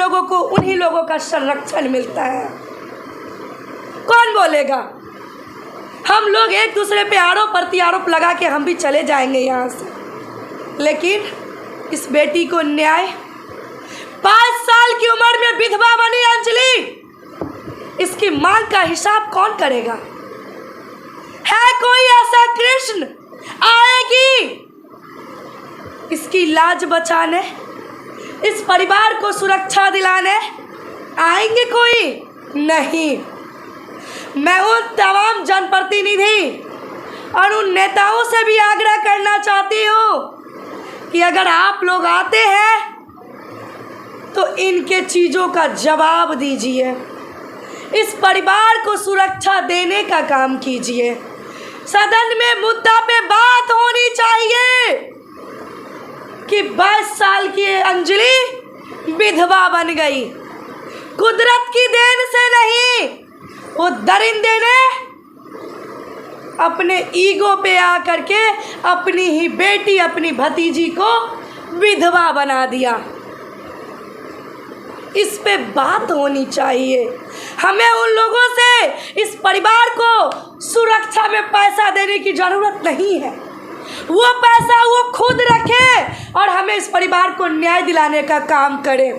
लोगों को उन्हीं लोगों का संरक्षण मिलता है। कौन बोलेगा? हम लोग एक दूसरे पे आरोप प्रत्यारोप लगा के हम भी चले जाएंगे यहाँ से, लेकिन इस बेटी को न्याय, 5 साल की उम्र में विधवा बनी अंजलि, इसकी मांग का हिसाब कौन करेगा? है कोई ऐसा कृष्ण आएगी इसकी लाज बचाने, इस परिवार को सुरक्षा दिलाने? आएंगे कोई? नहीं। मैं उन तमाम जनप्रतिनिधि और उन नेताओं से भी आग्रह करना चाहती हूँ कि अगर आप लोग आते हैं तो इनके चीज़ों का जवाब दीजिए, इस परिवार को सुरक्षा देने का काम कीजिए। सदन में मुद्दा पे बात होनी चाहिए कि 22 साल की अंजलि विधवा बन गई, कुदरत की देन से नहीं, वो दरिंदे ने अपने ईगो पे आकर के अपनी ही बेटी, अपनी भतीजी को विधवा बना दिया। इस पे बात होनी चाहिए। हमें उन लोगों से इस परिवार को सुरक्षा में पैसा देने की ज़रूरत नहीं है, वो पैसा वो खुद रखे और हमें इस परिवार को न्याय दिलाने का काम करे।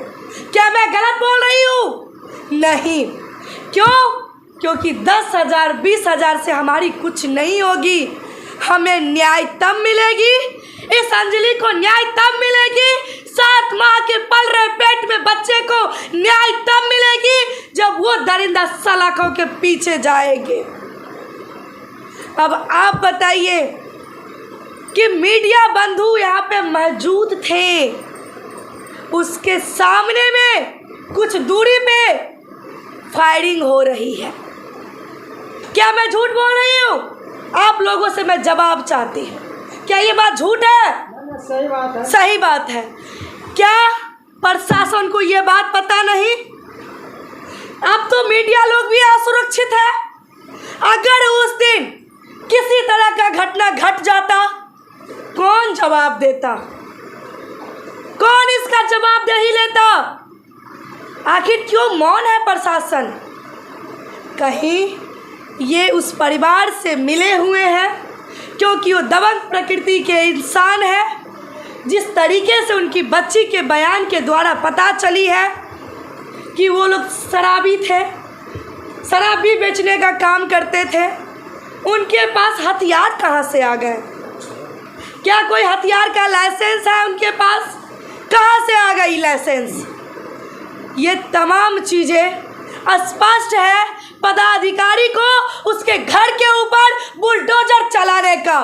क्या मैं गलत बोल रही हूँ? नहीं। क्यों? क्योंकि 10,000 20,000 से हमारी कुछ नहीं होगी। हमें न्याय तब मिलेगी, इस अंजलि को न्याय तब मिलेगी, 7 माह के पल रहे पेट में बच्चे को न्याय तब मिलेगी जब वो दरिंदा सलाखों के पीछे जाएंगे। अब आप बताइए कि मीडिया बंधु यहाँ पे मौजूद थे, उसके सामने में कुछ दूरी पे फायरिंग हो रही है। क्या मैं झूठ बोल रही हूँ? आप लोगों से मैं जवाब चाहती हूँ, क्या ये बात झूठ है? सही बात है। सही बात है। क्या प्रशासन को ये बात पता नहीं? अब तो मीडिया लोग भी असुरक्षित है। अगर उस दिन किसी तरह का घटना घट जाता, कौन जवाब देता? कौन इसका जवाबदेही लेता? आखिर क्यों मौन है प्रशासन? कहीं ये उस परिवार से मिले हुए हैं, क्योंकि वो दबंग प्रकृति के इंसान है। जिस तरीके से उनकी बच्ची के बयान के द्वारा पता चली है कि वो लोग शराबी थे, शराब भी बेचने का काम करते थे, उनके पास हथियार कहाँ से आ गए? क्या कोई हथियार का लाइसेंस है उनके पास? कहाँ से आ गई लाइसेंस? ये तमाम चीज़ें स्पष्ट है पदाधिकारी को उसके घर के ऊपर बुलडोजर चलाने का,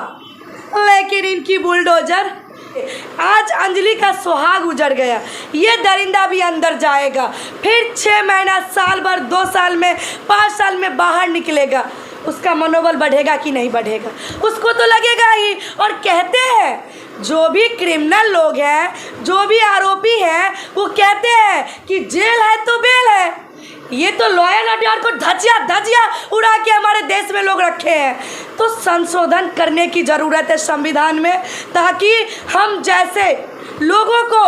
लेकिन इनकी बुलडोजर, आज अंजलि का सुहाग उजड़ गया, ये दरिंदा भी अंदर जाएगा, फिर 6 महीना, साल भर, 2 साल में, 5 साल में बाहर निकलेगा, उसका मनोबल बढ़ेगा कि नहीं बढ़ेगा? उसको तो लगेगा ही। और कहते हैं जो भी क्रिमिनल लोग हैं, जो भी आरोपी हैं, वो कहते हैं कि जेल है तो बेल है। ये तो लॉ एंड ऑर्डर को धजिया उड़ा के हमारे देश में लोग रखे हैं। तो संशोधन करने की ज़रूरत है संविधान में, ताकि हम जैसे लोगों को,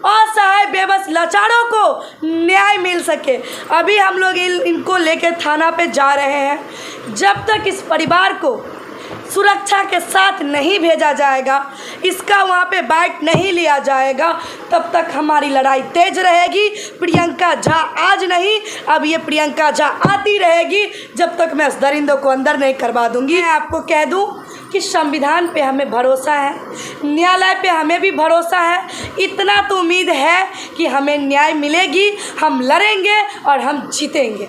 असहाय बेबस लाचारों को न्याय मिल सके। अभी हम लोग इनको लेके थाना पे जा रहे हैं। जब तक इस परिवार को सुरक्षा के साथ नहीं भेजा जाएगा, इसका वहाँ पे बाइट नहीं लिया जाएगा, तब तक हमारी लड़ाई तेज रहेगी। प्रियंका झा आज नहीं, अब ये प्रियंका झा आती रहेगी जब तक मैं इस दरिंदों को अंदर नहीं करवा दूंगी। मैं आपको कह दूं कि संविधान पे हमें भरोसा है, न्यायालय पे हमें भी भरोसा है। इतना तो उम्मीद है कि हमें न्याय मिलेगी, हम लड़ेंगे और हम जीतेंगे।